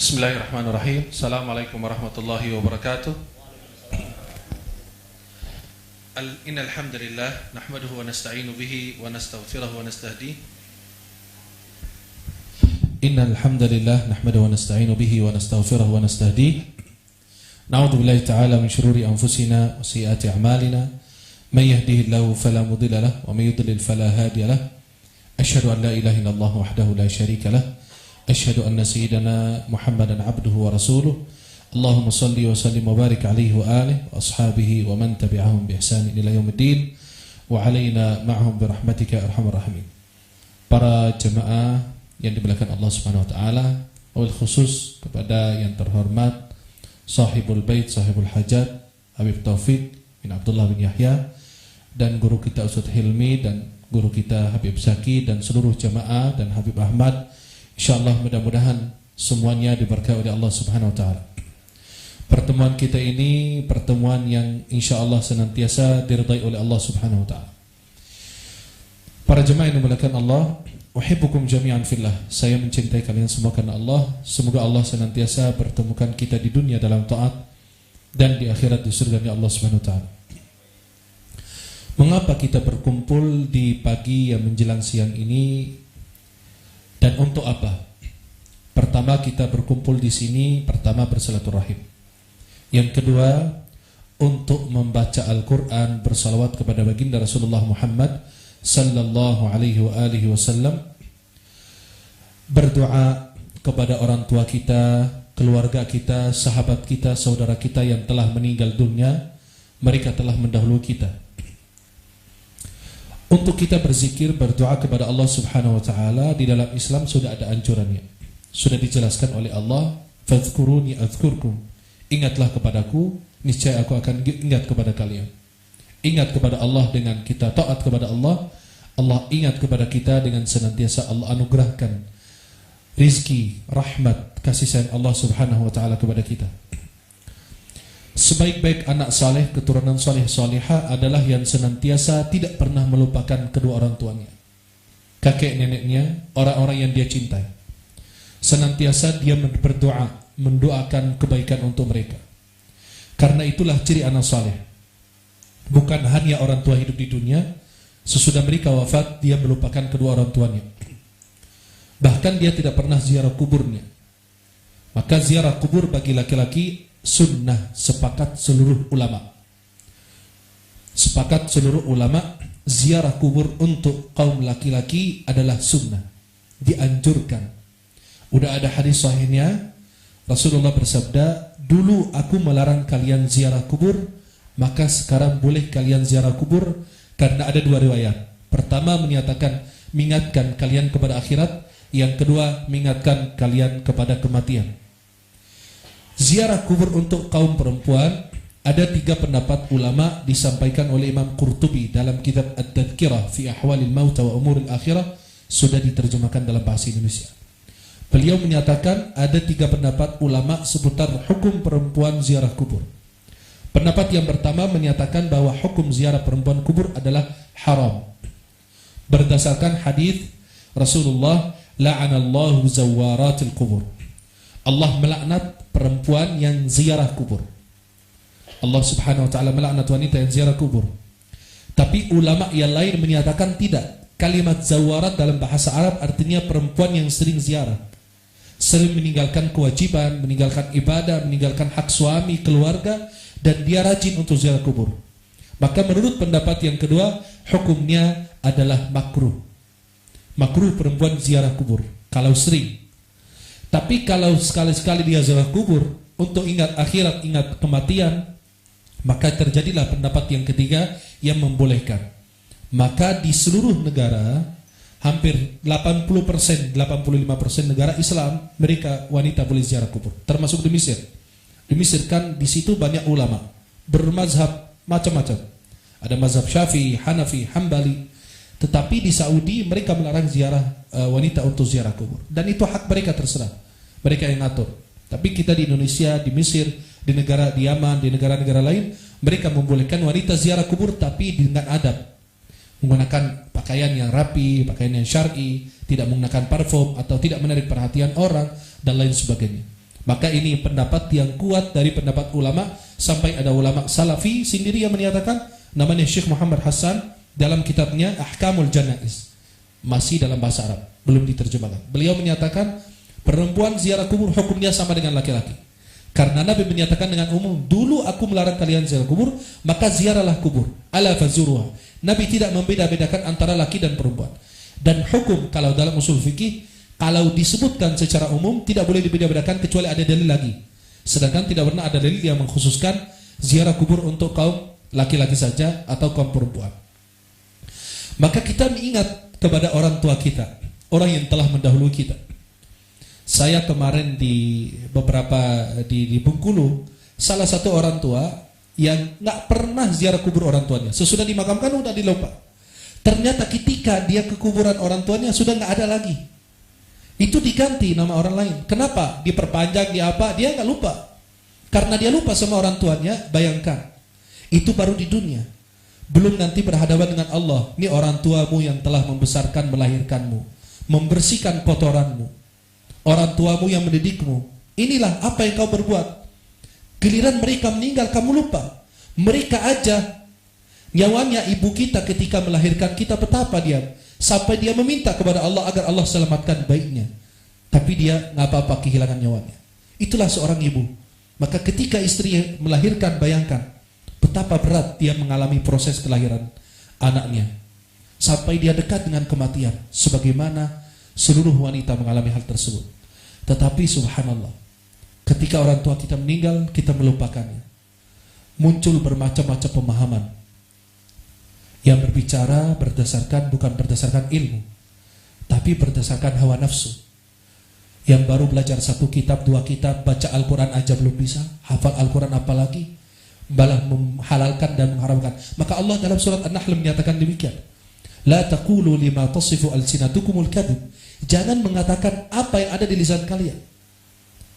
Bismillahirrahmanirrahim. Assalamualaikum warahmatullahi wabarakatuh. Innal hamdalillah nahmaduhu wa nasta'inu bihi wa nastaghfiruhu wa nastahdihi. Innal hamdalillah nahmaduhu wa nasta'inu bihi wa nastaghfiruhu wa nastahdihi. Na'udzu billahi ta'ala min shururi anfusina wa sayyiati a'malina. May yahdihillahu fala mudilla lahu wa may yudlil fala hadiya lahu. Asyhadu an la ilaha illallah wahdahu la syarika lahu. Asyhadu anna sayyidana Muhammadan abduhu wa rasuluh. Allahumma salli wa sallim wa barik alaihi wa alihi wa ashabihi wa man tabi'ahum bi ihsanin ila yaumiddin wa alaina ma'hum bi rahmatika arhamar rahimin. Para jemaah yang dimuliakan Allah Subhanahu wa taala, wabil khusus kepada yang terhormat sahibul bait, sahibul hajat Habib Taufik bin Abdullah bin Yahya, dan guru kita Ustaz Hilmi, dan guru kita Habib Zaki, dan seluruh jemaah dan Habib Ahmad. Insyaallah mudah-mudahan semuanya diberkahi oleh Allah Subhanahu wa taala. Pertemuan kita ini pertemuan yang insyaallah senantiasa diridai oleh Allah Subhanahu wa taala. Para jemaah yang dimuliakan Allah, uhibbukum jami'an fillah. Saya mencintai kalian semua karena Allah. Semoga Allah senantiasa pertemukan kita di dunia dalam taat dan di akhirat di surga Allah Subhanahu wa taala. Mengapa kita berkumpul di pagi yang menjelang siang ini dan untuk apa? Pertama, kita berkumpul di sini pertama bersilaturahim. Yang kedua, untuk membaca Al-Quran, bersalawat kepada baginda Rasulullah Muhammad sallallahu alaihi wasallam, berdoa kepada orang tua kita, keluarga kita, sahabat kita, saudara kita yang telah meninggal dunia. Mereka telah mendahului kita. Untuk kita berzikir, berdoa kepada Allah Subhanahu wa taala. Di dalam Islam sudah ada anjurannya. Sudah dijelaskan oleh Allah, fadhkuruni adzkurkum. Ingatlah kepadaku, niscaya aku akan ingat kepada kalian. Ingat kepada Allah dengan kita taat kepada Allah. Allah ingat kepada kita dengan senantiasa Allah anugerahkan rizki, rahmat, kasih sayang Allah Subhanahu wa taala kepada kita. Sebaik-baik anak saleh, keturunan saleh salihah adalah yang senantiasa tidak pernah melupakan kedua orang tuanya, kakek neneknya, orang-orang yang dia cintai. Senantiasa dia berdoa, mendoakan kebaikan untuk mereka. Karena itulah ciri anak saleh. Bukan hanya orang tua hidup di dunia, sesudah mereka wafat dia melupakan kedua orang tuanya. Bahkan dia tidak pernah ziarah kuburnya. Maka ziarah kubur bagi laki-laki sunnah, sepakat seluruh ulama. Sepakat seluruh ulama, ziarah kubur untuk kaum laki-laki adalah sunnah, dianjurkan. Udah ada hadis sahihnya, Rasulullah bersabda, dulu aku melarang kalian ziarah kubur, maka sekarang boleh kalian ziarah kubur, karena ada dua riwayat. Pertama menyatakan mengingatkan kalian kepada akhirat, yang kedua mengingatkan kalian kepada kematian. Ziarah kubur untuk kaum perempuan, ada tiga pendapat ulama disampaikan oleh Imam Qurtubi dalam kitab At-Tadhkirah fi Ahwalil Mauta wa Umuril Akhirah, sudah diterjemahkan dalam bahasa Indonesia. Beliau menyatakan ada tiga pendapat ulama seputar hukum perempuan ziarah kubur. Pendapat yang pertama menyatakan bahwa hukum ziarah perempuan kubur adalah haram, berdasarkan hadis Rasulullah, la'anallahu zawaratil kubur. Allah melaknat perempuan yang ziarah kubur. Allah Subhanahu wa taala melaknat wanita yang ziarah kubur. Tapi ulama yang lain menyatakan tidak. Kalimat zawarat dalam bahasa Arab artinya perempuan yang sering ziarah, sering meninggalkan kewajiban, meninggalkan ibadah, meninggalkan hak suami, keluarga, dan dia rajin untuk ziarah kubur. Maka menurut pendapat yang kedua, hukumnya adalah makruh. Makruh perempuan ziarah kubur kalau sering. Tapi kalau sekali-sekali dia ziarah kubur untuk ingat akhirat, ingat kematian, maka terjadilah pendapat yang ketiga yang membolehkan. Maka di seluruh negara, hampir 80%, 85% negara Islam, mereka wanita boleh ziarah kubur, termasuk di Mesir. Di Mesir kan di situ banyak ulama bermazhab macam-macam. Ada mazhab Syafi'i, Hanafi, Hambali. Tetapi di Saudi mereka melarang ziarah wanita untuk ziarah kubur, dan itu hak mereka, terserah mereka yang ngatur. Tapi kita di Indonesia, di Mesir, di negara di Yaman, di negara-negara lain, mereka membolehkan wanita ziarah kubur tapi dengan adab, menggunakan pakaian yang rapi, pakaian yang syar'i, tidak menggunakan parfum atau tidak menarik perhatian orang dan lain sebagainya. Maka ini pendapat yang kuat dari pendapat ulama, sampai ada ulama salafi sendiri yang menyatakan, namanya Syekh Muhammad Hassan, dalam kitabnya Ahkamul Janaiz, masih dalam bahasa Arab, belum diterjemahkan. Beliau menyatakan perempuan ziarah kubur hukumnya sama dengan laki-laki. Karena Nabi menyatakan dengan umum, dulu aku melarang kalian ziarah kubur, maka ziarahlah kubur. Ala fazuruha. Nabi tidak membeda-bedakan antara laki dan perempuan. Dan hukum kalau dalam usul fikih, kalau disebutkan secara umum tidak boleh dibeda-bedakan kecuali ada dalil lagi. Sedangkan tidak pernah ada dalil yang mengkhususkan ziarah kubur untuk kaum laki-laki saja atau kaum perempuan. Maka kita mengingat kepada orang tua kita, orang yang telah mendahului kita. Saya kemarin di Bengkulu, salah satu orang tua yang nggak pernah ziarah kubur orang tuanya, sesudah dimakamkan udah dilupa. Ternyata ketika dia ke kuburan orang tuanya sudah nggak ada lagi. Itu diganti nama orang lain. Kenapa? Diperpanjang, dia nggak lupa. Karena dia lupa sama orang tuanya, bayangkan. Itu baru di dunia. Belum nanti berhadapan dengan Allah. Ini orang tuamu yang telah membesarkan, melahirkanmu, membersihkan kotoranmu, orang tuamu yang mendidikmu. Inilah apa yang kau berbuat. Giliran mereka meninggal, kamu lupa. Mereka aja, nyawanya ibu kita ketika melahirkan kita betapa dia, sampai dia meminta kepada Allah agar Allah selamatkan bayinya. Tapi dia nggak apa-apa kehilangan nyawanya. Itulah seorang ibu. Maka ketika istri melahirkan, bayangkan betapa berat dia mengalami proses kelahiran anaknya, sampai dia dekat dengan kematian, sebagaimana seluruh wanita mengalami hal tersebut. Tetapi subhanallah, ketika orang tua kita meninggal, kita melupakannya. Muncul bermacam-macam pemahaman yang berbicara bukan berdasarkan ilmu, tapi berdasarkan hawa nafsu. Yang baru belajar 1 kitab, 2 kitab, baca Al-Quran aja belum bisa, hafal Al-Quran apalagi, malah menghalalkan dan mengharamkan. Maka Allah dalam surat An-Nahl menyatakan demikian. La taqulu lima tasifu alsinatukumul kadhib. Jangan mengatakan apa yang ada di lisan kalian,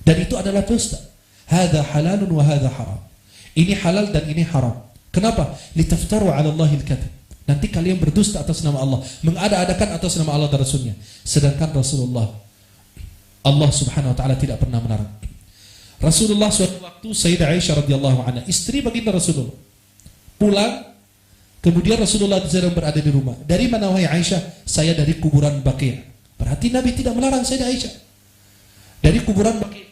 dan itu adalah dusta. Hadza halalun wa hadza haram. Ini halal dan ini haram. Kenapa? Litaftaru 'ala Allahil kadhib. Nanti kalian berdusta atas nama Allah, mengada-adakan atas nama Allah dan Rasulnya. Sedangkan Rasulullah, Allah subhanahu wa ta'ala tidak pernah melarang. Rasulullah suatu waktu, Sayyidah Aisyah radhiyallahu anha, istri baginda Rasulullah, pulang, kemudian Rasulullah sedang berada di rumah. Dari mana wahai Aisyah? Saya dari kuburan Baqi'. Berarti Nabi tidak melarang Sayyidah Aisyah. Dari kuburan Baqi'.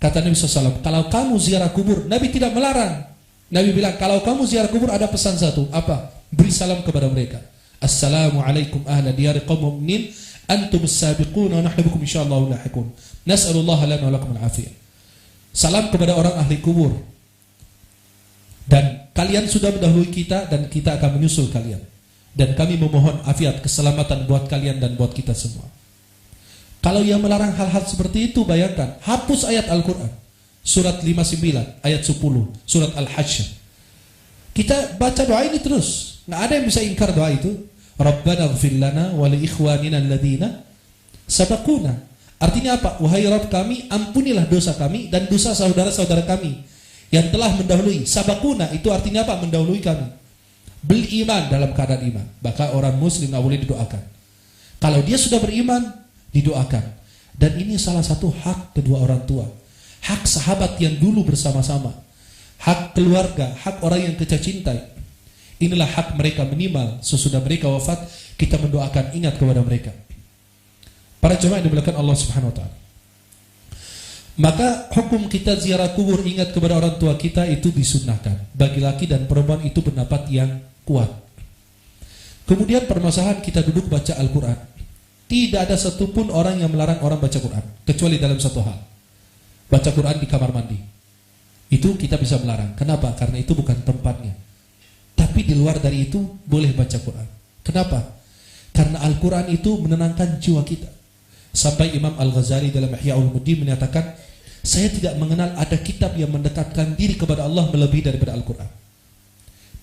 Kata Nabi SAW, kalau kamu ziarah kubur, Nabi tidak melarang. Nabi bilang, kalau kamu ziarah kubur ada pesan satu, apa? Beri salam kepada mereka. Assalamualaikum ahla diyari qaum mu'minin, antum as-sabiqun wa nahnu bikum insyaallah lahiqun. Nas'alullah lana wa lakum al-afiyah. Salam kepada orang ahli kubur. Dan kalian sudah mendahului kita dan kita akan menyusul kalian. Dan kami memohon afiat, keselamatan buat kalian dan buat kita semua. Kalau yang melarang hal-hal seperti itu, bayangkan, hapus ayat Al-Quran. Surat 59, ayat 10, surat Al-Hajj. Kita baca doa ini terus. Nggak ada yang bisa ingkar doa itu. Rabbana ighfir lana wa li ikhwanina alladhina sabaquna. Artinya apa? Wahai Rabb kami, ampunilah dosa kami dan dosa saudara-saudara kami yang telah mendahului. Sabaquna itu artinya apa? Mendahului kami. Beriman dalam keadaan iman. Maka orang muslim nggak boleh didoakan. Kalau dia sudah beriman, didoakan. Dan ini salah satu hak kedua orang tua. Hak sahabat yang dulu bersama-sama. Hak keluarga, hak orang yang kita cintai. Inilah hak mereka minimal. Sesudah mereka wafat, kita mendoakan, ingat kepada mereka. Para jemaah yang dimuliakan Allah Subhanahu wa taala. Maka hukum kita ziarah kubur, ingat kepada orang tua kita, itu disunnahkan. Bagi laki dan perempuan itu pendapat yang kuat. Kemudian permasalahan kita duduk baca Al-Quran. Tidak ada satupun orang yang melarang orang baca Quran, kecuali dalam satu hal. Baca Quran di kamar mandi. Itu kita bisa melarang. Kenapa? Karena itu bukan tempatnya. Tapi di luar dari itu boleh baca Quran. Kenapa? Karena Al-Quran itu menenangkan jiwa kita. Sampai Imam Al-Ghazali dalam Ihya Ulumuddin menyatakan, saya tidak mengenal ada kitab yang mendekatkan diri kepada Allah melebihi daripada Al-Quran.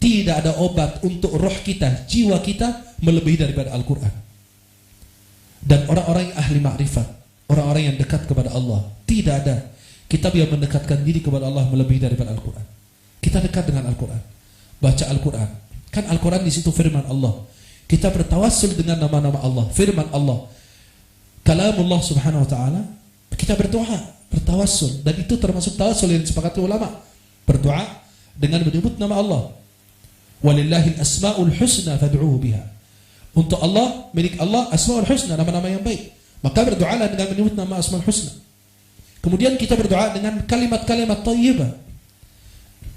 Tidak ada obat untuk roh kita, jiwa kita melebihi daripada Al-Quran. Dan orang-orang yang ahli ma'rifat, orang-orang yang dekat kepada Allah, tidak ada kitab yang mendekatkan diri kepada Allah melebihi daripada Al-Quran. Kita dekat dengan Al-Quran, baca Al-Quran. Kan Al-Quran di situ firman Allah. Kita bertawassul dengan nama-nama Allah, firman Allah, kalamullah subhanahu wa ta'ala. Kita berdoa, bertawassul, dan itu termasuk tawassul yang disepakati ulama. Berdoa dengan menyebut nama Allah. Walillahil asma'ul husna fad'uhu biha. Untuk Allah, milik Allah asma'ul husna, nama-nama yang baik. Maka berdoalah dengan menyebut nama asma'ul husna. Kemudian kita berdoa dengan kalimat-kalimat thayyibah.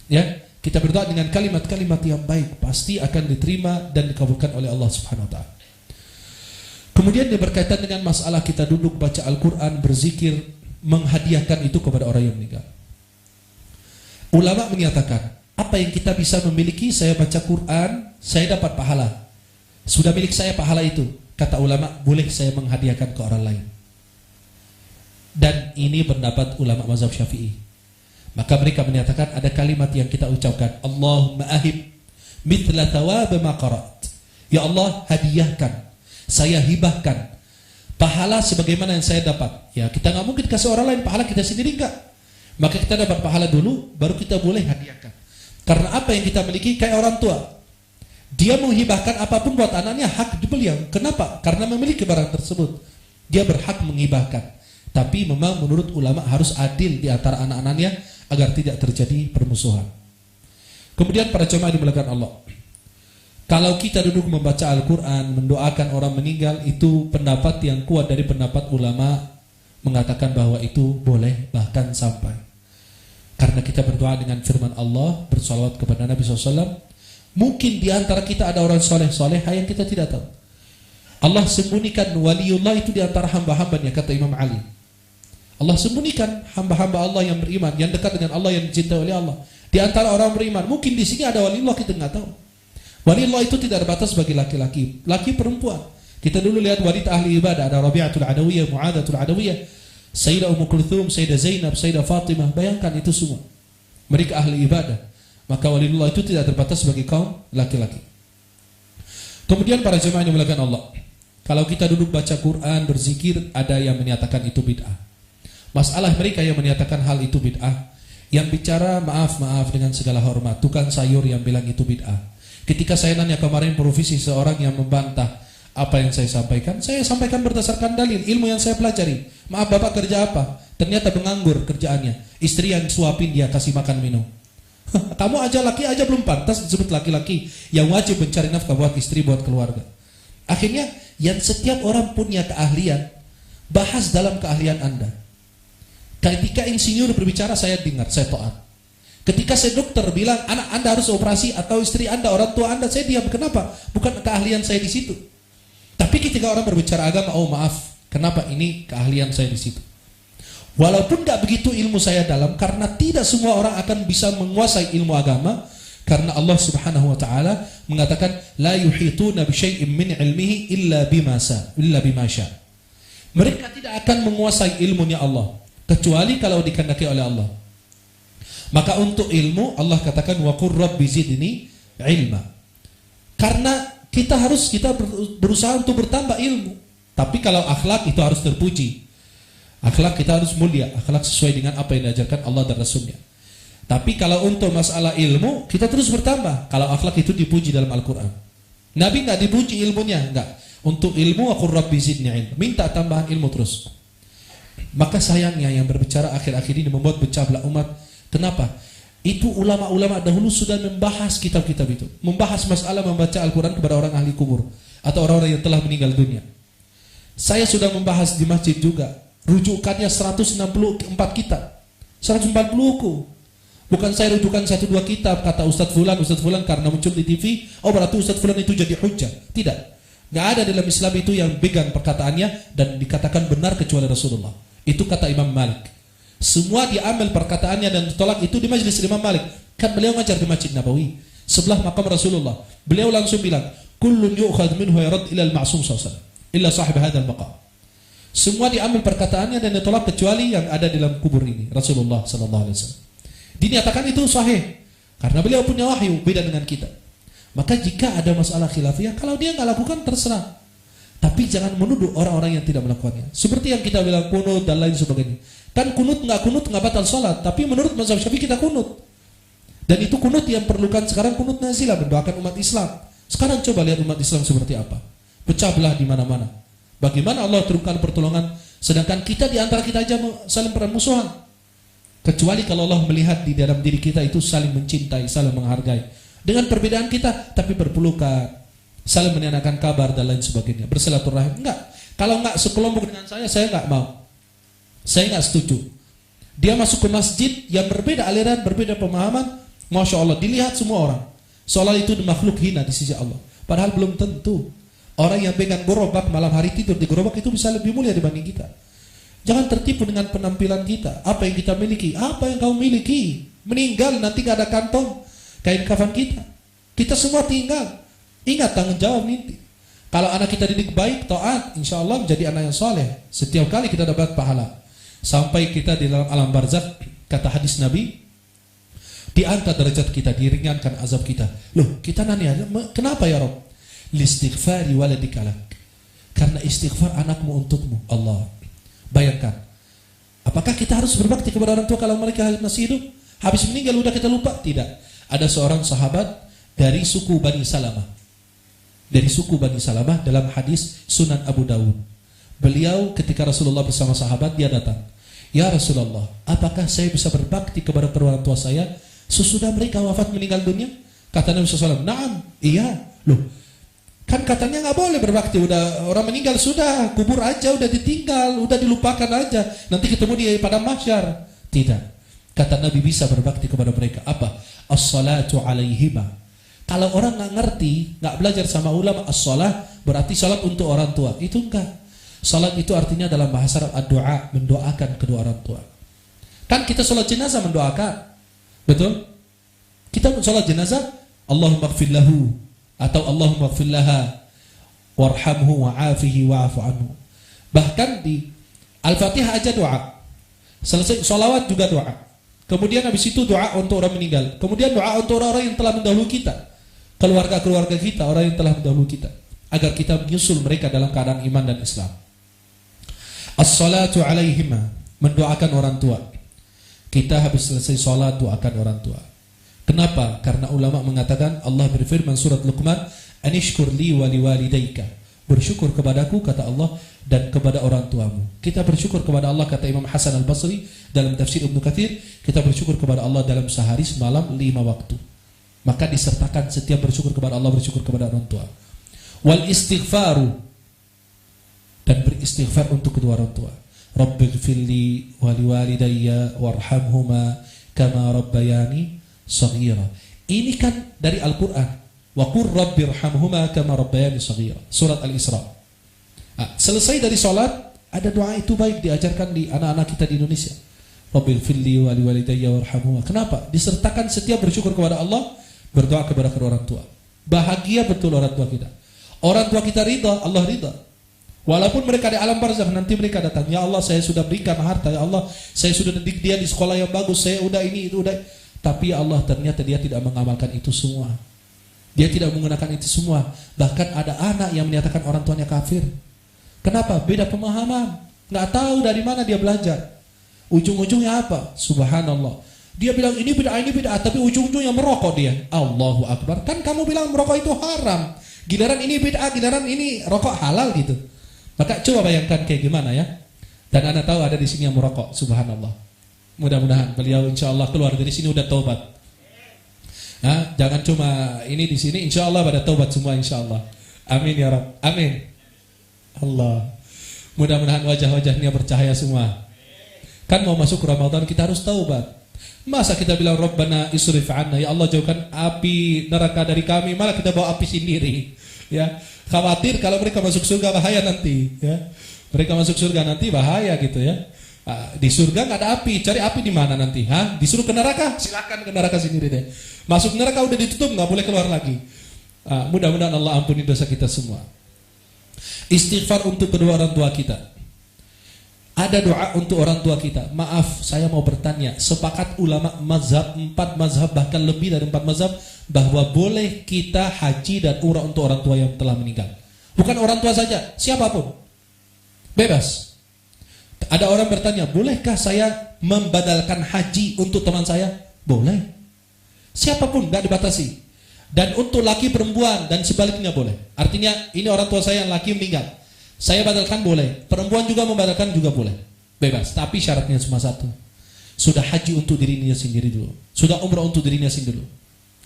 Ya, kita berdoa dengan kalimat-kalimat yang baik, pasti akan diterima dan dikabulkan oleh Allah Subhanahu wa taala. Kemudian berkaitan dengan masalah kita duduk baca Al-Quran, berzikir, menghadiahkan itu kepada orang yang meninggal. Ulama menyatakan, apa yang kita bisa memiliki, saya baca Quran, saya dapat pahala. Sudah milik saya pahala itu. Kata ulama, boleh saya menghadiahkan ke orang lain. Dan ini pendapat ulama mazhab Syafi'i. Maka mereka menyatakan ada kalimat yang kita ucapkan, Allahumma ahib mithla thawab ma qara'at. Ya Allah, hadiahkan, saya hibahkan pahala sebagaimana yang saya dapat. Ya, kita nggak mungkin kasih orang lain pahala, kita sendiri enggak. Maka kita dapat pahala dulu, baru kita boleh hadiahkan. Karena apa yang kita miliki kayak orang tua, dia menghibahkan apapun buat anaknya, hak beliau. Kenapa? Karena memiliki barang tersebut, dia berhak menghibahkan. Tapi memang menurut ulama harus adil di antara anak-anaknya agar tidak terjadi permusuhan. Kemudian para jemaah dimuliakan Allah, kalau kita duduk membaca Al-Quran, mendoakan orang meninggal, itu pendapat yang kuat dari pendapat ulama mengatakan bahwa itu boleh, bahkan sampai. Karena kita berdoa dengan firman Allah, bersalawat kepada Nabi SAW. Mungkin di antara kita ada orang soleh-soleh yang kita tidak tahu. Allah sembunyikan waliullah itu di antara hamba-hambanya, kata Imam Ali. Allah sembunyikan hamba-hamba Allah yang beriman, yang dekat dengan Allah, yang dicintai oleh Allah. Di antara orang beriman, mungkin di sini ada waliullah, kita nggak tahu. Waliullah itu tidak terbatas bagi laki-laki, laki perempuan. Kita dulu lihat wanita ahli ibadah, ada Rabi'atul Adawiyah, Mu'adatul Adawiyah, Sayyidah Ummu Kulthum, Sayyidah Zainab, Sayyidah Fatimah. Bayangkan itu semua, mereka ahli ibadah. Maka waliullah itu tidak terbatas bagi kaum laki-laki. Kemudian para jemaah yang dimuliakan Allah, kalau kita duduk baca Quran, berzikir, ada yang menyatakan itu bid'ah. Masalah mereka yang menyatakan hal itu bid'ah, yang bicara maaf dengan segala hormat, tukang sayur yang bilang itu bid'ah. Ketika saya nanya kemarin provisi seorang yang membantah apa yang saya sampaikan berdasarkan dalil, ilmu yang saya pelajari. Maaf bapak kerja apa? Ternyata menganggur kerjaannya. Istri yang suapin dia, kasih makan minum. Kamu aja laki aja belum pantas disebut laki-laki yang wajib mencari nafkah buat istri, buat keluarga. Akhirnya yang setiap orang punya keahlian, bahas dalam keahlian Anda. Ketika insinyur berbicara, saya dengar, saya taat. Ketika saya dokter bilang anak Anda harus operasi, atau istri Anda, orang tua Anda, saya diam. Kenapa? Bukan keahlian saya di situ. Tapi ketika orang berbicara agama, oh maaf, kenapa ini keahlian saya di situ? Walaupun tidak begitu ilmu saya dalam, karena tidak semua orang akan bisa menguasai ilmu agama, karena Allah Subhanahu wa taala mengatakan la yuhituna bi syai'in min ilmihi illa bima syaa. Mereka tidak akan menguasai ilmunya Allah kecuali kalau dikehendaki oleh Allah. Maka untuk ilmu Allah katakan wa qur rabbi zidni ilma. Karena kita berusaha untuk bertambah ilmu. Tapi kalau akhlak itu harus terpuji. Akhlak kita harus mulia, akhlak sesuai dengan apa yang diajarkan Allah dan Rasulnya. Tapi kalau untuk masalah ilmu, kita terus bertambah. Kalau akhlak itu dipuji dalam Al-Quran. Nabi enggak dipuji ilmunya, enggak. Untuk ilmu wa qur rabbi zidni ilma. Minta tambahan ilmu terus. Maka sayangnya yang berbicara akhir-akhir ini membuat pecah belah umat. Kenapa? Itu ulama-ulama dahulu sudah membahas kitab-kitab itu, membahas masalah membaca Al-Quran kepada orang ahli kubur atau orang-orang yang telah meninggal dunia. Saya sudah membahas di masjid juga. Rujukannya 164 kitab, 140 buku. Bukan saya rujukan 1-2 kitab, kata Ustadz Fulan karena muncul di TV, oh berarti Ustadz Fulan itu jadi hujjah. Tidak. Gak ada dalam Islam itu yang pegang perkataannya dan dikatakan benar kecuali Rasulullah. Itu kata Imam Malik. Semua diambil perkataannya dan ditolak itu di majlis Imam Malik. Kan beliau ngajar di Masjid Nabawi sebelah makam Rasulullah. Beliau langsung bilang, "Kullun yu'khadh minhu yarad ila al-ma'sum sallallahu alaihi wasallam, illa sahib hadzal maqam." Semua diambil perkataannya dan ditolak kecuali yang ada dalam kubur ini, Rasulullah sallallahu alaihi wasallam. Dinyatakan itu sahih. Karena beliau punya wahyu, beda dengan kita. Maka jika ada masalah khilafiyah, kalau dia nggak lakukan terserah. Tapi jangan menuduh orang-orang yang tidak melakukannya. Seperti yang kita bilang kunut dan lain sebagainya. Kan kunut nggak batal sholat. Tapi menurut mazhab Syafi'i kita kunut. Dan itu kunut yang perlukan sekarang kunut nazilah, mendoakan umat Islam. Sekarang coba lihat umat Islam seperti apa. Pecah belah di mana-mana. Bagaimana Allah turunkan pertolongan, sedangkan kita di antara kita aja saling permusuhan. Kecuali kalau Allah melihat di dalam diri kita itu saling mencintai, saling menghargai. Dengan perbedaan kita, tapi berpelukan, saling menanyakan kabar dan lain sebagainya, bersilaturahim. Enggak. Kalau enggak sekelompok dengan saya enggak mau. Saya enggak setuju. Dia masuk ke masjid yang berbeda aliran, berbeda pemahaman, Masya Allah, dilihat semua orang seolah itu makhluk hina di sisi Allah. Padahal belum tentu. Orang yang pegang gerobak malam hari tidur di gerobak itu bisa lebih mulia dibanding kita. Jangan tertipu dengan penampilan kita. Apa yang kita miliki? Apa yang kau miliki? Meninggal nanti gak ada kantong kain kafan kita. Kita semua tinggal. Ingat tanggung jawab nanti. Kalau anak kita didik baik, taat, insya Allah menjadi anak yang soleh. Setiap kali kita dapat pahala. Sampai kita di dalam alam barzakh, kata hadis Nabi, diangkat derajat kita, diringankan azab kita. Loh, kita nanya, kenapa ya Rabb? Listighfari waladik alak. Karena istighfar anakmu untukmu. Allah. Bayangkan. Apakah kita harus berbakti kepada orang tua kalau mereka masih hidup? Habis meninggal udah kita lupa? Tidak. Ada seorang sahabat dari suku Bani Salamah. Dari suku Bani Salamah dalam hadis Sunan Abu Dawud. Beliau ketika Rasulullah bersama sahabat, dia datang. Ya Rasulullah, apakah saya bisa berbakti kepada kedua orang tua saya sesudah mereka wafat meninggal dunia? Kata Nabi SAW, "Na'am." Iya. Loh, kan katanya nggak boleh berbakti, udah orang meninggal sudah, kubur aja, udah ditinggal, udah dilupakan aja. Nanti ketemu dia pada mahsyar. Tidak. Kata Nabi bisa berbakti kepada mereka. Apa? As-salatu alaihima. Kalau orang nggak ngerti, nggak belajar sama ulama, as-salah berarti salat untuk orang tua. Itu enggak. Salat itu artinya dalam bahasa Arab ad-du'a, mendoakan kedua orang tua. Kan kita salat jenazah mendoakan. Betul? Kita salat jenazah, Allahumma ighfir lahu atau Allahumma ighfir laha warhamhu wa'afihi wa'afu anhu. Bahkan di Al-Fatihah aja doa. Selesai sholawat juga doa. Kemudian habis itu doa untuk orang meninggal. Kemudian doa untuk orang-orang yang telah mendahului kita. Keluarga-keluarga kita, orang yang telah mendahului kita. Agar kita menyusul mereka dalam keadaan iman dan Islam. As-salatu alaihima. Mendoakan orang tua. Kita habis selesai sholat, doakan orang tua. Kenapa? Karena ulama mengatakan, Allah berfirman surat Luqman, Anishkur li wa liwalidayka. Bersyukur kepadaku, kata Allah, dan kepada orang tuamu. Kita bersyukur kepada Allah, kata Imam Hasan al-Basri dalam tafsir Ibnu Katsir, kita bersyukur kepada Allah dalam sehari semalam 5 waktu. Maka disertakan setiap bersyukur kepada Allah, bersyukur kepada orang tua. Wal istighfaru, dan beristighfar untuk kedua orang tua. Rabbighfirli wa liwalidayya warhamhuma kama rabbayani shaghira. Ini kan dari Al-Qur'an. Wa qur rabbirhamhuma kama rabbayani shaghira. Surat Al-Isra. Selesai dari salat, ada doa itu baik diajarkan di anak-anak kita di Indonesia. Rabbighfirli wa liwalidayya warhamhuma. Kenapa? Disertakan setiap bersyukur kepada Allah, berdoa kepada kedua orang tua. Bahagia betul orang tua kita. Orang tua kita ridha, Allah ridha. Walaupun mereka di alam barzakh, nanti mereka datang, ya Allah saya sudah berikan harta, ya Allah saya sudah didik dia di sekolah yang bagus, saya udah ini itu udah. Tapi ya Allah ternyata dia tidak mengamalkan itu semua. Dia tidak menggunakan itu semua. Bahkan ada anak yang menyatakan orang tuanya kafir. Kenapa? Beda pemahaman. Nggak tahu dari mana dia belajar. Ujung-ujungnya apa? Subhanallah. Dia bilang ini bid'ah, tapi ujung-ujungnya merokok dia. Allahu Akbar. Kan kamu bilang merokok itu haram. Giliran ini bid'ah, giliran ini rokok halal gitu. Maka coba bayangkan kayak gimana ya. Dan Anda tahu ada di sini yang merokok. Subhanallah. Mudah-mudahan beliau insya Allah keluar dari sini udah taubat. Nah, jangan cuma ini di sini, insya Allah pada taubat semua insya Allah. Amin ya Rabb. Amin. Allah. Mudah-mudahan wajah-wajahnya bercahaya semua. Kan mau masuk Ramadan kita harus taubat. Masa kita bilang Rabbana isrif anna, ya Allah jauhkan api neraka dari kami, malah kita bawa api sendiri. Ya, khawatir kalau mereka masuk surga bahaya nanti. Ya, mereka masuk surga nanti bahaya gitu ya. Di surga nggak ada api, cari api di mana nanti? Disuruh ke neraka, silakan ke neraka sendiri deh. Masuk neraka udah ditutup, nggak boleh keluar lagi. Mudah-mudahan Allah ampuni dosa kita semua. Istighfar untuk kedua orang tua kita. Ada Ada doa untuk orang tua kita. Maaf, saya mau bertanya. Sepakat ulama mazhab, 4 mazhab, bahkan lebih dari 4 mazhab, bahwa boleh kita haji dan umrah untuk orang tua yang telah meninggal. Bukan orang tua saja, siapapun. Bebas. Ada orang bertanya, bolehkah saya membadalkan haji untuk teman saya? Boleh. Siapapun, tidak dibatasi. Dan untuk laki perempuan dan sebaliknya boleh. Artinya, ini orang tua saya yang laki meninggal, saya badalkan boleh, perempuan juga membadalkan juga boleh, bebas. Tapi syaratnya cuma satu, sudah haji untuk dirinya sendiri dulu, sudah umrah untuk dirinya sendiri dulu.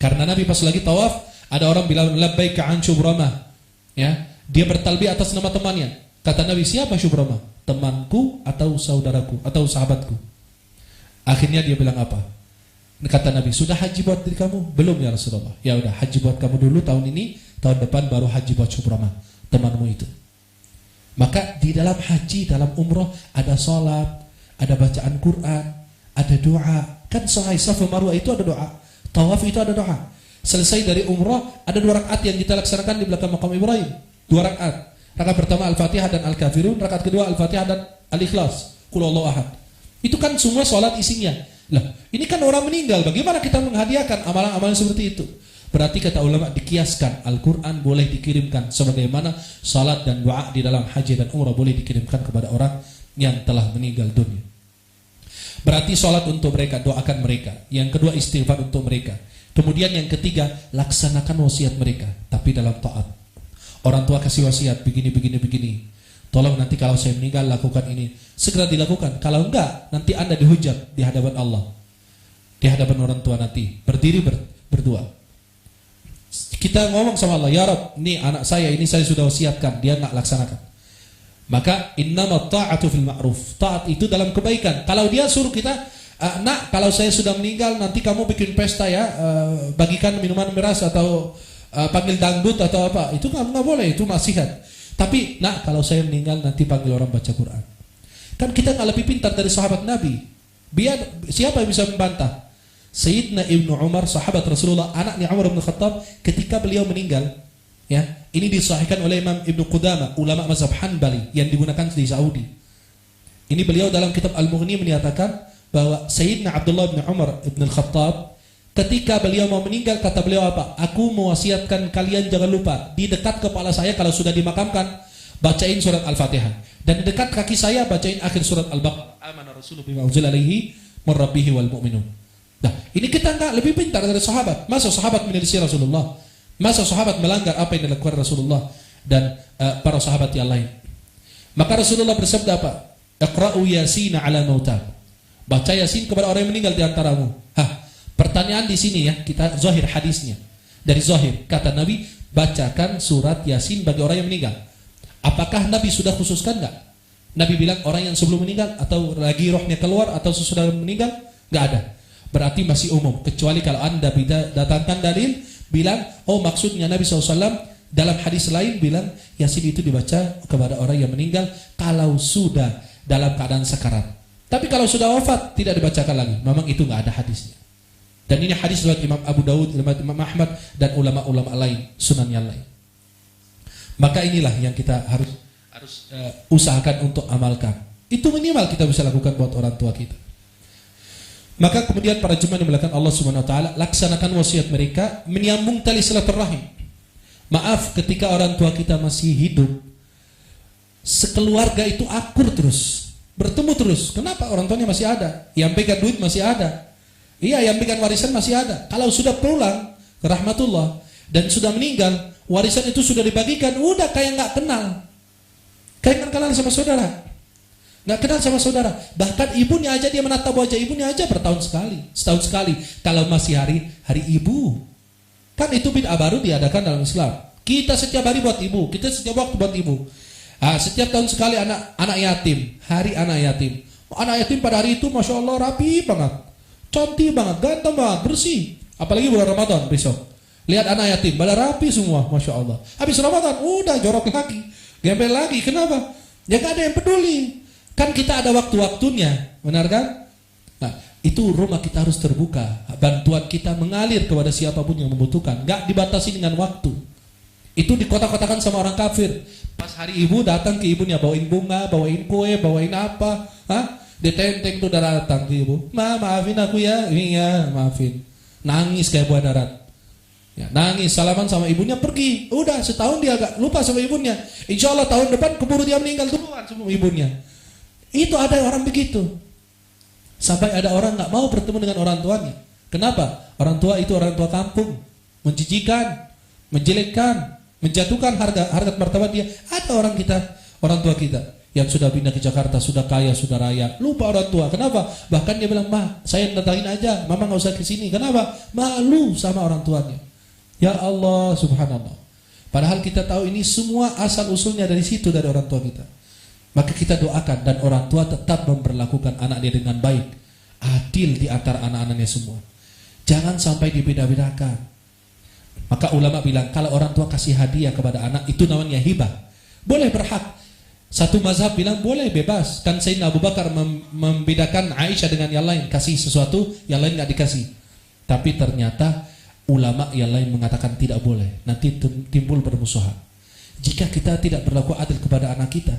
Karena Nabi pas lagi tawaf, ada orang bilang labbaika an Syubrama, ya, dia bertalbiyah atas nama temannya. Kata Nabi, siapa Syubrama? Temanku atau saudaraku atau sahabatku? Akhirnya dia bilang apa? Kata Nabi, sudah haji buat diri kamu? Belum ya Rasulullah. Ya udah, haji buat kamu dulu tahun ini, tahun depan baru haji buat Syubrama, temanmu itu. Maka di dalam haji, dalam umrah ada salat, ada bacaan Quran, ada doa. Kan Sa'i Safa Marwah itu ada doa, tawaf itu ada doa. Selesai dari umrah ada 2 rakaat yang kita laksanakan di belakang makam Ibrahim. 2 rakaat. Rakaat pertama Al-Fatihah dan Al-Kafirun, rakaat kedua Al-Fatihah dan Al-Ikhlas, Qul Huwallahu Ahad. Itu kan semua salat isinya. Lah, ini kan orang meninggal, bagaimana kita menghadiahkan amalan-amalan seperti itu? Berarti kata ulama dikiaskan, Al-Quran boleh dikirimkan sebagaimana salat dan doa di dalam haji dan umrah boleh dikirimkan kepada orang yang telah meninggal dunia. Berarti salat untuk mereka, doakan mereka. Yang kedua istighfar untuk mereka. Kemudian yang ketiga, laksanakan wasiat mereka, tapi dalam taat. Orang tua kasih wasiat begini. Tolong nanti kalau saya meninggal lakukan ini, segera dilakukan. Kalau enggak, nanti Anda dihujat di hadapan Allah, di hadapan orang tua nanti. Berdiri berdua. Kita ngomong sama Allah, ya Rabb, ini anak saya, ini saya sudah wasiatkan, dia enggak laksanakan. Maka innamat ta'atu fil ma'ruf. Taat itu dalam kebaikan. Kalau dia suruh kita, nak, kalau saya sudah meninggal nanti kamu bikin pesta ya, bagikan minuman miras atau panggil dangdut atau apa, itu enggak boleh, itu nasihat. Tapi nak, kalau saya meninggal nanti panggil orang baca Quran. Kan kita enggak lebih pintar dari sahabat Nabi. Biar siapa yang bisa membantah? Sayyidina Ibnu Umar, sahabat Rasulullah, anaknya Umar bin Khattab, ketika beliau meninggal, ya, ini disahihkan oleh Imam Ibnu Qudamah, ulama mazhab Hanbali yang digunakan di Saudi. Ini beliau dalam kitab Al-Mughni menyatakan bahwa Sayyidina Abdullah bin Umar bin Khattab, ketika beliau mau meninggal, kata beliau apa? Aku mewasiatkan kalian jangan lupa di dekat kepala saya kalau sudah dimakamkan, bacain surat Al-Fatihah, dan di dekat kaki saya bacain akhir surat Al-Baqarah, amana Rasulullah bima unzila alaihi min rabbih wal mu'minun. Nah, ini kita enggak lebih pintar dari sahabat. Masa sahabat menyelisih Rasulullah? Masa sahabat melanggar apa yang dilakukan Rasulullah dan para sahabat yang lain? Maka Rasulullah bersabda apa? Iqra'u Yasin 'ala mauta. Baca Yasin kepada orang yang meninggal di antaramu. Pertanyaan di sini ya, kita zahir hadisnya. Dari zahir kata Nabi, bacakan surat Yasin bagi orang yang meninggal. Apakah Nabi sudah khususkan enggak? Nabi bilang orang yang sebelum meninggal atau lagi rohnya keluar atau sesudah meninggal? Enggak ada. Berarti masih umum, kecuali kalau Anda datangkan dalil bilang, oh maksudnya Nabi SAW dalam hadis lain bilang Yasin itu dibaca kepada orang yang meninggal kalau sudah dalam keadaan sekarat. Tapi kalau sudah wafat tidak dibacakan lagi. Memang itu nggak ada hadisnya. Dan ini hadis riwayat Imam Abu Dawud, Imam Ahmad dan ulama-ulama lain, sunan yang lain. Maka inilah yang kita harus usahakan untuk amalkan. Itu minimal kita bisa lakukan buat orang tua kita. Maka kemudian para jemaah yang dimuliakan Allah Subhanahu wa taala, laksanakan wasiat mereka, menyambung tali silaturahim. Maaf, ketika orang tua kita masih hidup, sekeluarga itu akur terus, bertemu terus. Kenapa? Orang tuanya masih ada, yang pegang duit masih ada. Iya, yang pegang warisan masih ada. Kalau sudah pulang ke rahmatullah dan sudah meninggal, warisan itu sudah dibagikan, udah kayak nggak kenal. Kayak nggak kenal sama saudara. Nggak kenal sama saudara. Bahkan ibunya aja, dia menatap wajah ibunya aja setahun sekali. Kalau masih hari ibu, kan itu bid'ah baru diadakan dalam Islam. Kita setiap hari buat ibu, kita setiap waktu buat ibu. Setiap tahun sekali anak yatim, hari anak yatim. Anak yatim pada hari itu masya Allah rapi banget, cantik banget, ganteng banget, bersih. Apalagi bulan Ramadan besok. Lihat anak yatim, pada rapi semua, masya Allah. Habis Ramadan, udah jorok lagi, gembel lagi. Kenapa? Ya nggak ada yang peduli. Kan kita ada waktu-waktunya, benar kan? Nah, itu rumah kita harus terbuka. Bantuan kita mengalir kepada siapapun yang membutuhkan. Gak dibatasi dengan waktu. Itu dikotak-kotakan sama orang kafir. Pas hari ibu datang ke ibunya, bawain bunga, bawain kue, bawain apa, ditenteng tuh datang ke ibu, maafin aku ya, iya maafin, nangis kayak buah darat, ya, nangis, salaman sama ibunya, pergi, udah setahun dia agak lupa sama ibunya, insya Allah tahun depan keburu dia meninggal duluan sama ibunya. Itu ada orang begitu, sampai ada orang nggak mau bertemu dengan orang tuanya. Kenapa? Orang tua itu orang tua kampung, menjijikan, menjelekkan, menjatuhkan harga martabat dia. Ada orang tua kita yang sudah pindah ke Jakarta, sudah kaya, sudah raya, lupa orang tua. Kenapa? Bahkan dia bilang, "Ma, saya datangin aja, mama nggak usah ke sini." Kenapa? Malu sama orang tuanya. Ya Allah, subhanallah. Padahal kita tahu ini semua asal usulnya dari situ, dari orang tua kita. Maka kita doakan dan orang tua tetap memperlakukan anaknya dengan baik, adil di antara anak-anaknya semua. Jangan sampai dibeda-bedakan. Maka ulama bilang, kalau orang tua kasih hadiah kepada anak, itu namanya hibah. Boleh, berhak. Satu mazhab bilang boleh, bebas. Kan Sayyidina Abu Bakar membedakan Aisyah dengan yang lain, kasih sesuatu, yang lain gak dikasih. Tapi ternyata ulama yang lain mengatakan tidak boleh. Nanti timbul permusuhan. Jika kita tidak berlaku adil kepada anak kita,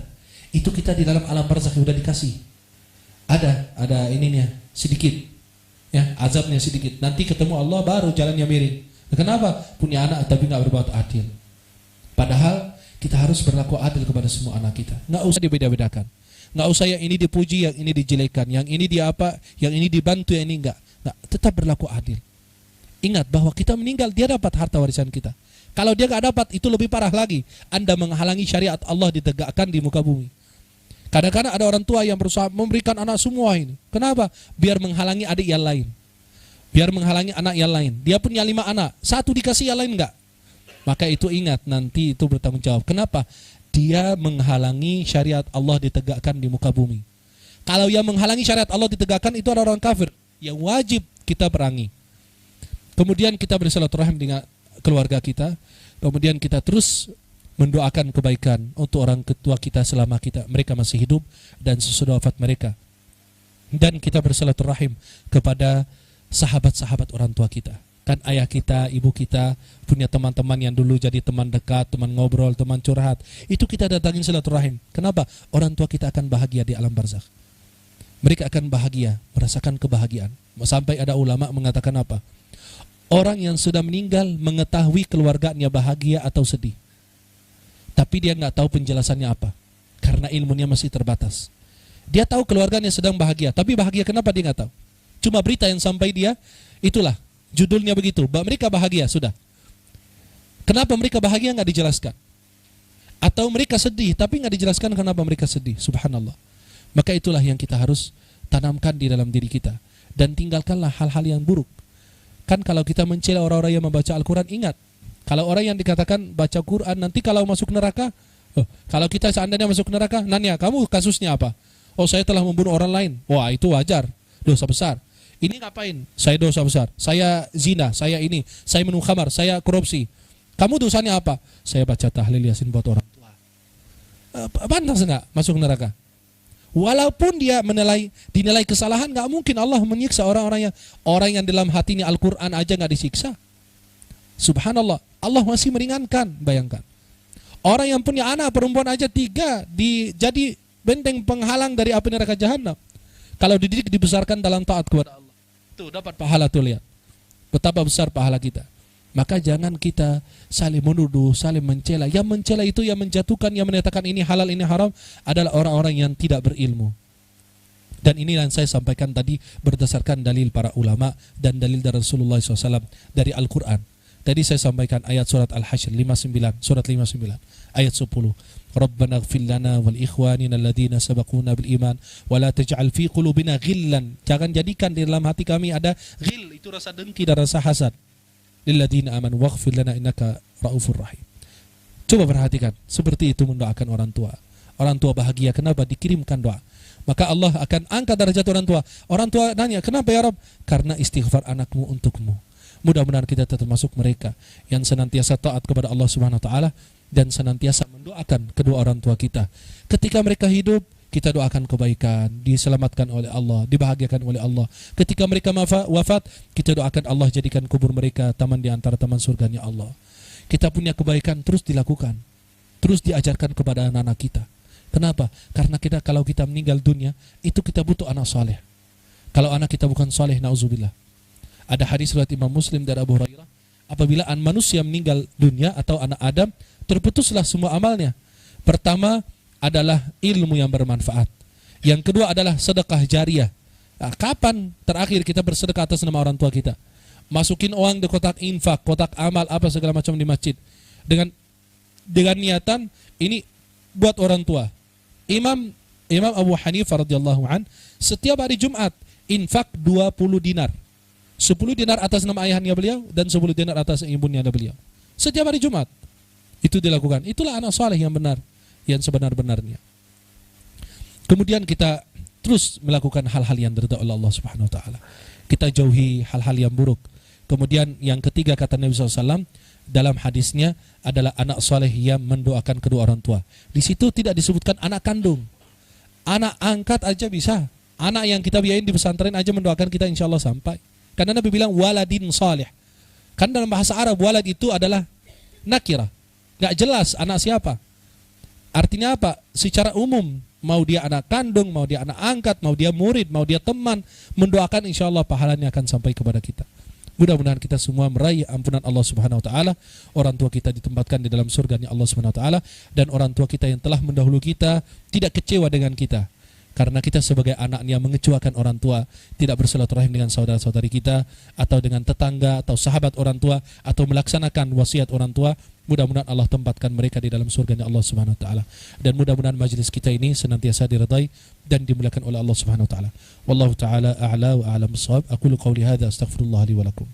itu kita di dalam alam barzakh sudah dikasih. Ada ininya sedikit, ya, azabnya sedikit. Nanti ketemu Allah baru jalannya miring. Kenapa? Punya anak tapi nggak berbuat adil. Padahal kita harus berlaku adil kepada semua anak kita. Nggak usah dibeda-bedakan. Nggak usah yang ini dipuji, yang ini dijelekan, yang ini yang ini dibantu, yang ini nggak. Tetap berlaku adil. Ingat bahwa kita meninggal, dia dapat harta warisan kita. Kalau dia nggak dapat, itu lebih parah lagi. Anda menghalangi syariat Allah ditegakkan di muka bumi. Kadang-kadang ada orang tua yang berusaha memberikan anak semua ini. Kenapa? Biar menghalangi adik yang lain. Biar menghalangi anak yang lain. Dia punya 5 anak, 1 dikasih, yang lain enggak. Maka itu ingat, nanti itu bertanggung jawab. Kenapa? Dia menghalangi syariat Allah ditegakkan di muka bumi. Kalau yang menghalangi syariat Allah ditegakkan itu adalah orang kafir, yang wajib kita perangi. Kemudian kita bersilaturahim dengan keluarga kita. Kemudian kita terus mendoakan kebaikan untuk orang tua kita selama mereka masih hidup dan sesudah wafat mereka. Dan kita bersilaturahim kepada sahabat-sahabat orang tua kita. Kan ayah kita, ibu kita punya teman-teman yang dulu jadi teman dekat, teman ngobrol, teman curhat. Itu kita datangin silaturahim. Kenapa? Orang tua kita akan bahagia di alam barzakh. Mereka akan bahagia, merasakan kebahagiaan. Sampai ada ulama mengatakan apa? Orang yang sudah meninggal mengetahui keluarganya bahagia atau sedih. Tapi dia nggak tahu penjelasannya apa. Karena ilmunya masih terbatas. Dia tahu keluarganya sedang bahagia, tapi bahagia kenapa dia nggak tahu. Cuma berita yang sampai dia, itulah judulnya begitu, mereka bahagia, sudah. Kenapa mereka bahagia nggak dijelaskan. Atau mereka sedih, tapi nggak dijelaskan kenapa mereka sedih. Subhanallah. Maka itulah yang kita harus tanamkan di dalam diri kita. Dan tinggalkanlah hal-hal yang buruk. Kan kalau kita mencela orang-orang yang membaca Al-Quran, ingat, kalau orang yang dikatakan baca Quran, nanti kalau masuk neraka, kalau kita seandainya masuk neraka, nanya, kamu kasusnya apa? Oh, saya telah membunuh orang lain. Wah, itu wajar, dosa besar. Ini ngapain? Saya dosa besar. Saya zina, saya ini, saya minum khamar, saya korupsi. Kamu dosanya apa? Saya baca tahlil yasin buat orang tua. Pantas enggak masuk neraka? Walaupun dia dinilai kesalahan, enggak mungkin Allah menyiksa orang yang dalam hatinya Al-Qur'an aja enggak disiksa. Subhanallah, Allah masih meringankan, bayangkan. Orang yang punya anak perempuan aja 3 jadi benteng penghalang dari api neraka jahanam. Kalau dididik dibesarkan dalam taat kepada Allah, tuh dapat pahala, tuh lihat betapa besar pahala kita. Maka jangan kita saling menuduh, saling mencela. Yang mencela itu, yang menjatuhkan, yang menyatakan ini halal, ini haram adalah orang-orang yang tidak berilmu. Dan ini yang saya sampaikan tadi berdasarkan dalil para ulama dan dalil dari Rasulullah SAW dari Al-Quran. Tadi saya sampaikan ayat surat Al-Hasyr 59, surat 59, ayat 10. Rabbana ighfir lana wal ikhwanina alladhina sabaquna bil iman wa la taj'al fi qulubina ghillan. Jangan jadikan di dalam hati kami ada ghil, itu rasa dengki dan rasa hasad. Lil ladzina amanu waghfir lana innaka raufur rahim. Coba perhatikan, seperti itu mendoakan orang tua. Orang tua bahagia, kenapa? Dikirimkan doa. Maka Allah akan angkat derajat orang tua. Orang tua nanya, kenapa ya Rabb? Karena istighfar anakmu untukmu. Mudah-mudahan kita termasuk mereka yang senantiasa taat kepada Allah Subhanahu wa taala dan senantiasa mendoakan kedua orang tua kita. Ketika mereka hidup, kita doakan kebaikan, diselamatkan oleh Allah, dibahagiakan oleh Allah. Ketika mereka wafat, kita doakan Allah jadikan kubur mereka taman di antara taman surganya Allah. Kita punya kebaikan terus dilakukan. terus diajarkan kepada anak-anak kita. Kenapa? Karena kalau kita meninggal dunia, itu kita butuh anak soleh. Kalau anak kita bukan soleh, na'udzubillah. Ada hadis riwayat Imam Muslim dari Abu Hurairah, apabila manusia meninggal dunia atau anak Adam, terputuslah semua amalnya. Pertama adalah ilmu yang bermanfaat. Yang kedua adalah sedekah jariah. Nah, kapan terakhir kita bersedekah atas nama orang tua kita? Masukin uang di kotak infak, kotak amal, apa segala macam di masjid. Dengan niatan ini buat orang tua. Imam Abu Hanifah radhiyallahu an setiap hari Jumat infak 20 dinar. 10 dinar atas nama ayahnya beliau dan 10 dinar atas ibunya beliau. Setiap hari Jumat itu dilakukan. Itulah anak saleh yang benar, yang sebenar-benarnya. Kemudian kita terus melakukan hal-hal yang diridhai oleh Allah Subhanahu wa taala. Kita jauhi hal-hal yang buruk. Kemudian yang ketiga kata Nabi SAW dalam hadisnya adalah anak soleh yang mendoakan kedua orang tua. Di situ tidak disebutkan anak kandung, anak angkat aja bisa. Anak yang kita biayain di pesantren aja mendoakan kita, insya Allah sampai. Karena Nabi bilang waladin soleh. Kan dalam bahasa Arab walad itu adalah nakirah, nggak jelas anak siapa. Artinya apa? Secara umum, mau dia anak kandung, mau dia anak angkat, mau dia murid, mau dia teman, mendoakan insya Allah pahalanya akan sampai kepada kita. Mudah-mudahan kita semua meraih ampunan Allah Subhanahu wa taala, orang tua kita ditempatkan di dalam surganya Allah Subhanahu wa taala, dan orang tua kita yang telah mendahului kita tidak kecewa dengan kita. Karena kita sebagai anaknya mengecewakan orang tua, tidak bersilaturahim dengan saudara-saudari kita, atau dengan tetangga, atau sahabat orang tua, atau melaksanakan wasiat orang tua. Mudah-mudahan Allah tempatkan mereka di dalam surganya Allah Subhanahu wa taala. Dan mudah-mudahan majelis kita ini senantiasa diridai dan dimuliakan oleh Allah Subhanahu wa taala. Wallahu taala a'la wa a'lam bissawab. Aqulu qawli hadza astaghfirullah li wa lakum.